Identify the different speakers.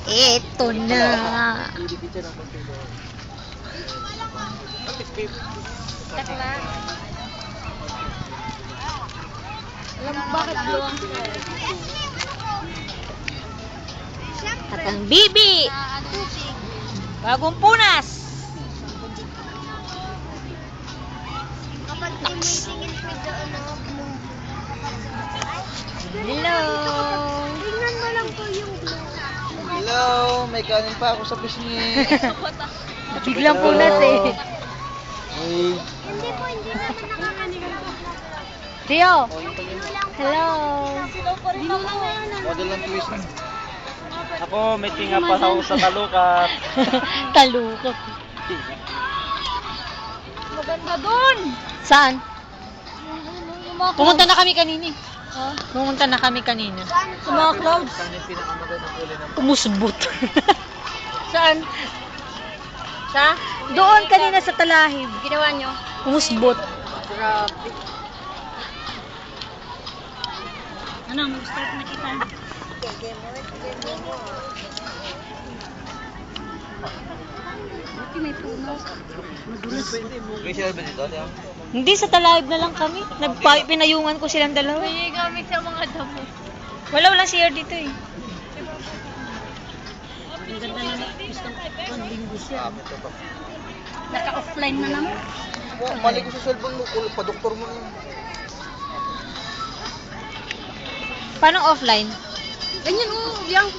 Speaker 1: Eto na.
Speaker 2: Takla. Alam mo bakit luwang siya?
Speaker 1: At ang bibi. Bagong punas.
Speaker 2: Kapag tinitingin ko doon ang blue.
Speaker 1: Hello.
Speaker 2: Tingnan mo lang po yung blue.
Speaker 3: Hello, may kanin pa ako sa pisngi.
Speaker 1: Biglang punas eh.
Speaker 3: Hey.
Speaker 2: Hindi po, hindi naman nakakanin.
Speaker 1: Tio.
Speaker 2: Blue lang po.
Speaker 1: Hello.
Speaker 2: Blue lang na yun.
Speaker 3: Model ng twist. Ako, may tinga pa ako sa talukat.
Speaker 1: Talukot.
Speaker 2: Maganda doon.
Speaker 1: Saan? Pumunta
Speaker 2: na.
Speaker 1: na kami kanini. Pumunta na kami kanina.
Speaker 2: Sa mga clouds.
Speaker 3: Saan yung pinakamagandang kulay ng
Speaker 1: Umusbot.
Speaker 2: Saan? Sa?
Speaker 1: Doon kanina sa Talahib.
Speaker 2: Ginawa nyo?
Speaker 1: Umusbot.
Speaker 2: Grabe. Ano, mag-start na kita. Buti may puno. Madulas.
Speaker 3: May sila ba dito? Tiyo?
Speaker 1: Hindi, sa Talahib na lang kami. Pinayungan ko silang dalawa.
Speaker 2: May gamit sa mga damo.
Speaker 1: Walang CR dito eh.
Speaker 2: Ang ganda na gustong panlinggo siya.
Speaker 3: Ito pa.
Speaker 2: Naka-offline na naman.
Speaker 3: Oh, mali ko sa cellphone mo. Pa-doktor mo na.
Speaker 1: Paano offline?
Speaker 2: Ganyan yung